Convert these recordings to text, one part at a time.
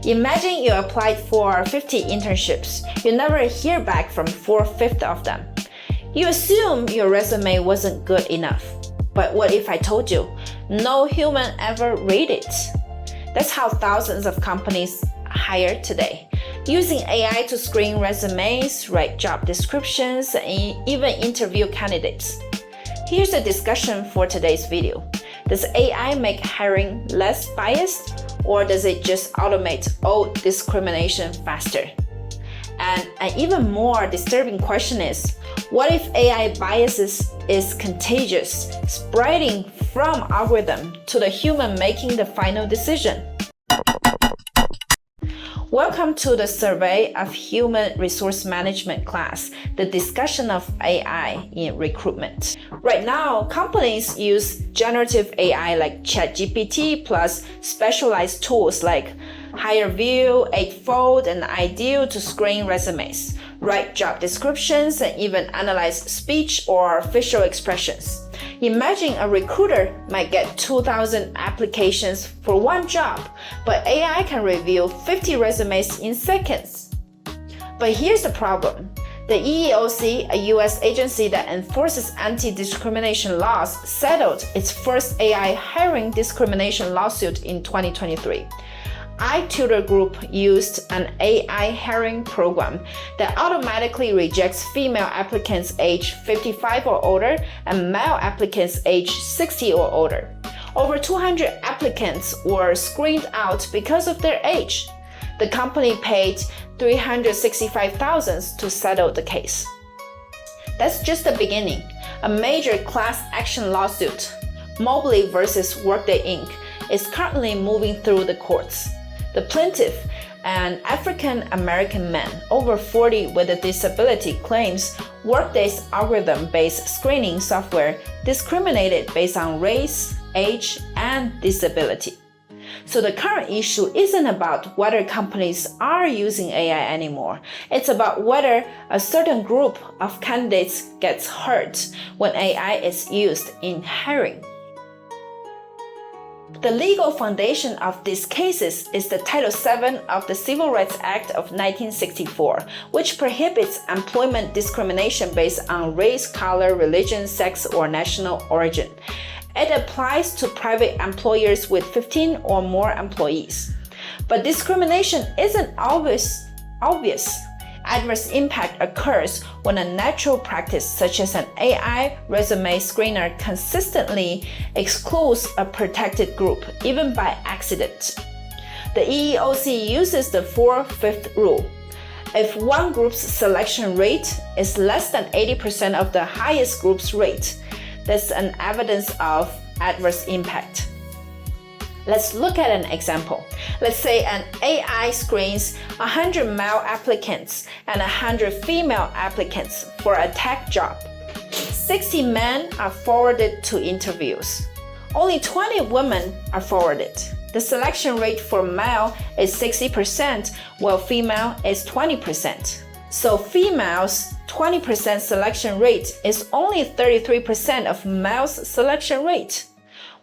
Imagine you applied for 50 internships. You never hear back from 4/5 of them. You assume your resume wasn't good enough. But what if I told you, no human ever read it? That's how thousands of companies hire today, using AI to screen resumes, write job descriptions, and even interview candidates. Here's a discussion for today's video. Does AI make hiring less biased, or does it just automate old discrimination faster? And an even more disturbing question is, what if AI biases is contagious, spreading from algorithm to the human making the final decision? Welcome to the Survey of Human Resource Management class, the discussion of AI in recruitment. Right now, companies use generative AI like ChatGPT plus specialized tools like HireVue, Eightfold, and Ideal to screen resumes, write job descriptions, and even analyze speech or facial expressions. Imagine a recruiter might get 2,000 applications for one job, but AI can review 50 resumes in seconds. But here's the problem. The EEOC, a US agency that enforces anti-discrimination laws, settled its first AI hiring discrimination lawsuit in 2023. iTutor Group used an AI hiring program that automatically rejects female applicants age 55 or older and male applicants age 60 or older. Over 200 applicants were screened out because of their age. The company paid $365,000 to settle the case. That's just the beginning. A major class action lawsuit, Mobley versus Workday Inc., is currently moving through the courts. The plaintiff, an African-American man over 40 with a disability, claims Workday's algorithm-based screening software discriminated based on race, age, and disability. So the current issue isn't about whether companies are using AI anymore. It's about whether a certain group of candidates gets hurt when AI is used in hiring. The legal foundation of these cases is the Title VII of the Civil Rights Act of 1964, which prohibits employment discrimination based on race, color, religion, sex, or national origin. It applies to private employers with 15 or more employees. But discrimination isn't always obvious. Adverse impact occurs when a natural practice such as an AI resume screener consistently excludes a protected group, even by accident. The EEOC uses the 4/5 rule. If one group's selection rate is less than 80% of the highest group's rate, that's an evidence of adverse impact. Let's look at an example. Let's say an AI screens 100 male applicants and 100 female applicants for a tech job. 60 men are forwarded to interviews. Only 20 women are forwarded. The selection rate for male is 60%, while female is 20%. So females' 20% selection rate is only 33% of males' selection rate,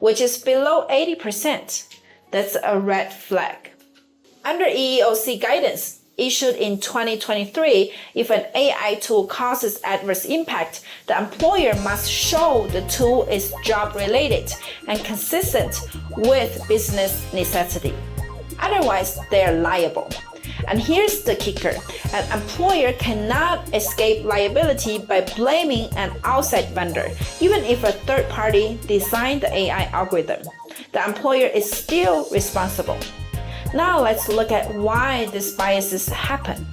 which is below 80%. That's a red flag. Under EEOC guidance issued in 2023, if an AI tool causes adverse impact, the employer must show the tool is job-related and consistent with business necessity. Otherwise, they are liable. And here's the kicker. An employer cannot escape liability by blaming an outside vendor. Even if a third party designed the AI algorithm, the employer is still responsible. Now let's look at why these biases happen.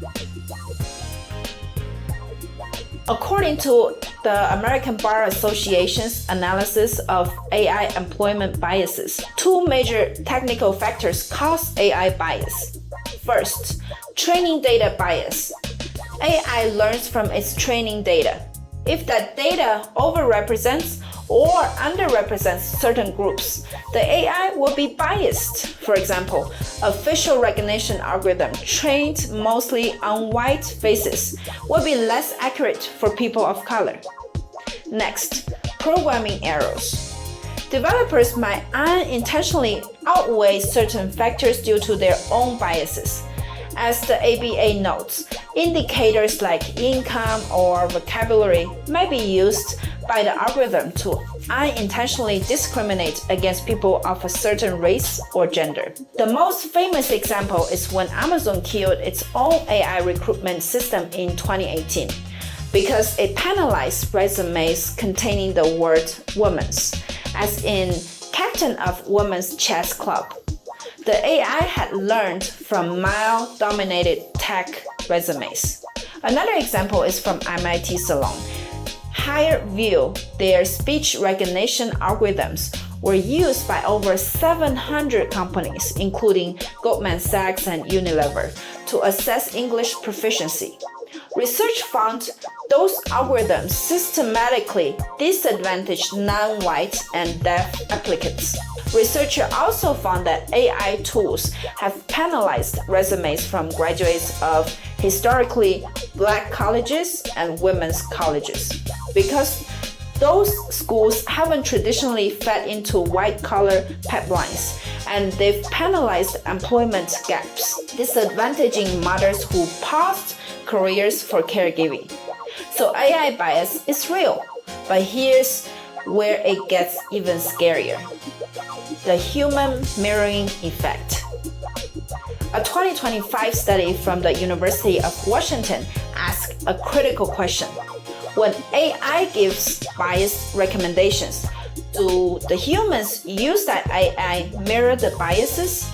According to the American Bar Association's analysis of AI employment biases, two major technical factors cause AI bias. First, training data bias. AI learns from its training data. If that data overrepresents or underrepresents certain groups, the AI will be biased. For example, a facial recognition algorithm trained mostly on white faces will be less accurate for people of color. Next, programming errors. Developers might unintentionally outweigh certain factors due to their own biases. As the ABA notes, indicators like income or vocabulary may be used by the algorithm to unintentionally discriminate against people of a certain race or gender. The most famous example is when Amazon killed its own AI recruitment system in 2018 because it penalized resumes containing the word women's, as in captain of women's chess club. The AI had learned from male-dominated tech resumes. Another example is from MIT Salon. HireVue, their speech recognition algorithms, were used by over 700 companies, including Goldman Sachs and Unilever, to assess English proficiency. Research found those algorithms systematically disadvantaged non-white and deaf applicants. Researchers also found that AI tools have penalized resumes from graduates of historically black colleges and women's colleges because those schools haven't traditionally fed into white-collar pipelines, and they've penalized employment gaps, disadvantaging mothers who paused careers for caregiving. So AI bias is real, but here's where it gets even scarier. The human mirroring effect. A 2025 study from the University of Washington asked a critical question. When AI gives biased recommendations, do the humans use that AI mirror the biases?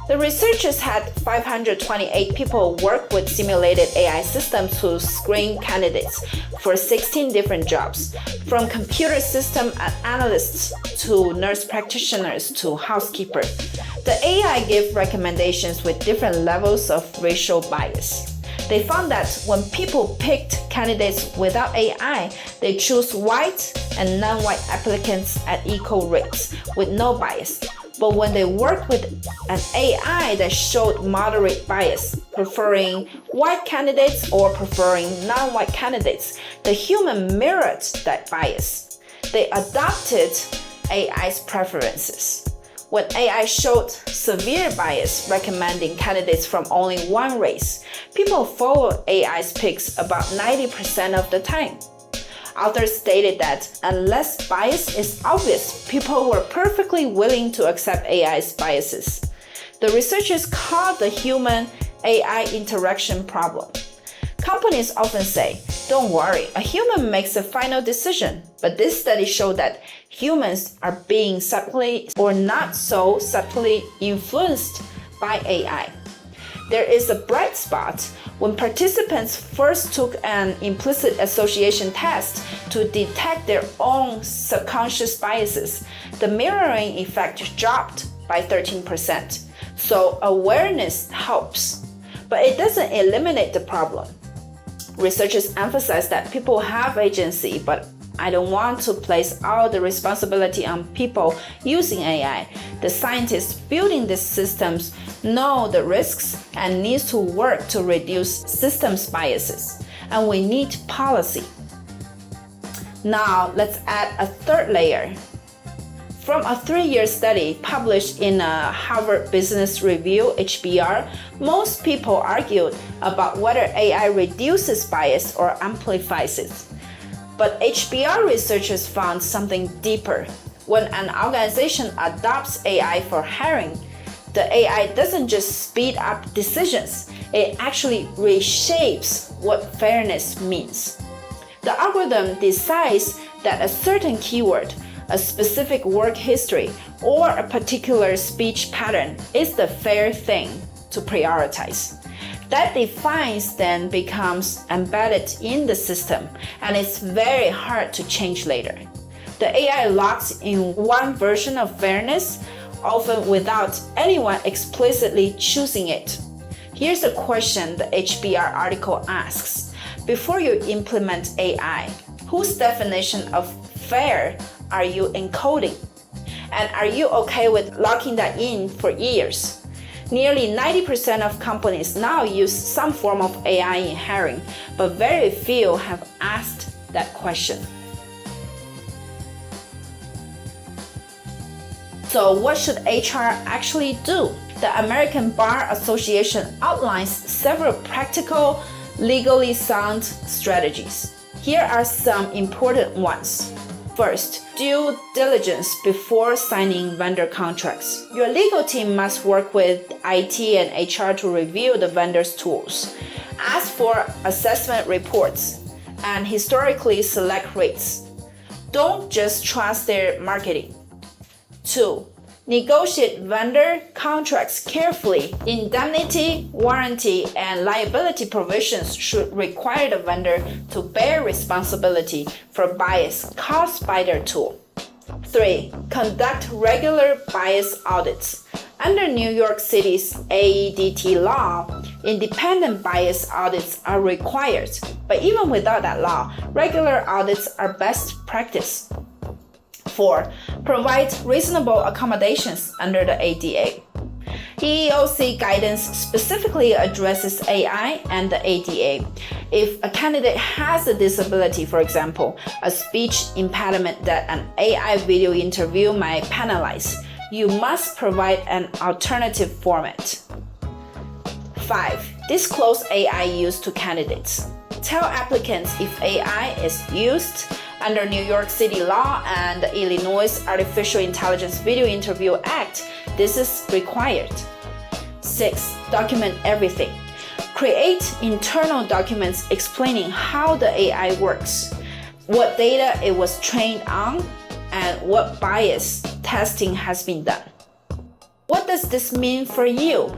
The researchers had 528 people work with simulated AI systems to screen candidates for 16 different jobs, from computer system analysts to nurse practitioners to housekeepers. The AI gave recommendations with different levels of racial bias. They found that when people picked candidates without AI, they chose white and non-white applicants at equal rates with no bias. But when they worked with an AI that showed moderate bias, preferring white candidates or preferring non-white candidates, the human mirrored that bias. They adopted AI's preferences. When AI showed severe bias recommending candidates from only one race, people followed AI's picks about 90% of the time. Authors stated that unless bias is obvious, people were perfectly willing to accept AI's biases. The researchers called the human-AI interaction problem. Companies often say, "Don't worry, a human makes the final decision." But this study showed that humans are being subtly or not so subtly influenced by AI. There is a bright spot. When participants first took an implicit association test to detect their own subconscious biases, the mirroring effect dropped by 13%. So awareness helps, but it doesn't eliminate the problem. Researchers emphasize that people have agency, but I don't want to place all the responsibility on people using AI. The scientists building these systems know the risks and need to work to reduce systems biases. And we need policy. Now let's add a third layer. From a 3-year study published in a Harvard Business Review, HBR, most people argued about whether AI reduces bias or amplifies it. But HBR researchers found something deeper. When an organization adopts AI for hiring, the AI doesn't just speed up decisions, it actually reshapes what fairness means. The algorithm decides that a certain keyword, a specific work history, or a particular speech pattern is the fair thing to prioritize. That defines then becomes embedded in the system, and it's very hard to change later. The AI locks in one version of fairness, often without anyone explicitly choosing it. Here's a question the HBR article asks. Before you implement AI, whose definition of fair are you encoding? And are you okay with locking that in for years? Nearly 90% of companies now use some form of AI in hiring, but very few have asked that question. So what should HR actually do? The American Bar Association outlines several practical, legally sound strategies. Here are some important ones. First, due diligence before signing vendor contracts. Your legal team must work with IT and HR to review the vendor's tools. Ask for assessment reports and historically select rates. Don't just trust their marketing. 2. Negotiate vendor contracts carefully. Indemnity, warranty, and liability provisions should require the vendor to bear responsibility for bias caused by their tool. 3. Conduct regular bias audits. Under New York City's AEDT law, independent bias audits are required, but even without that law, regular audits are best practice. 4. Provide reasonable accommodations under the ADA. EEOC guidance specifically addresses AI and the ADA. If a candidate has a disability, for example, a speech impediment that an AI video interview might penalize, you must provide an alternative format. 5. Disclose AI use to candidates. Tell applicants if AI is used. Under New York City law and the Illinois Artificial Intelligence Video Interview Act, this is required. 6. Document everything. Create internal documents explaining how the AI works, what data it was trained on, and what bias testing has been done. What does this mean for you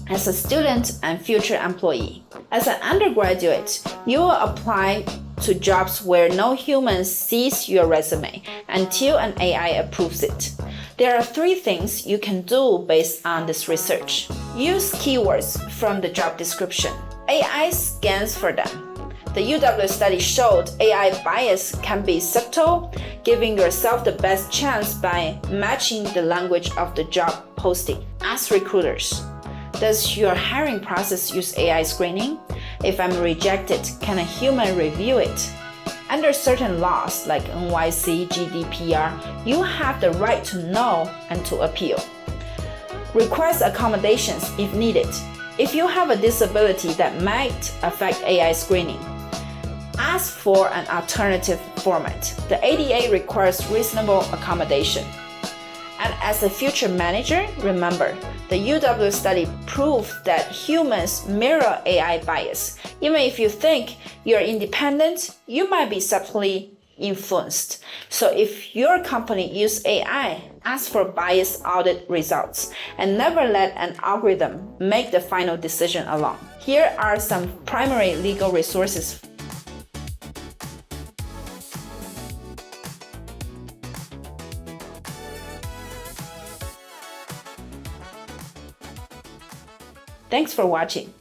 as a student and future employee? As an undergraduate, you will apply to jobs where no human sees your resume until an AI approves it. There are 3 things you can do based on this research. Use keywords from the job description. AI scans for them. The UW study showed AI bias can be subtle, giving yourself the best chance by matching the language of the job posting. Ask recruiters, does your hiring process use AI screening? If I'm rejected, can a human review it? Under certain laws like NYC, GDPR, you have the right to know and to appeal. Request accommodations if needed. If you have a disability that might affect AI screening, ask for an alternative format. The ADA requires reasonable accommodation. And as a future manager, remember, the UW study proved that humans mirror AI bias. Even if you think you're independent, you might be subtly influenced. So if your company uses AI, ask for bias audit results and never let an algorithm make the final decision alone. Here are some primary legal resources. Thanks for watching.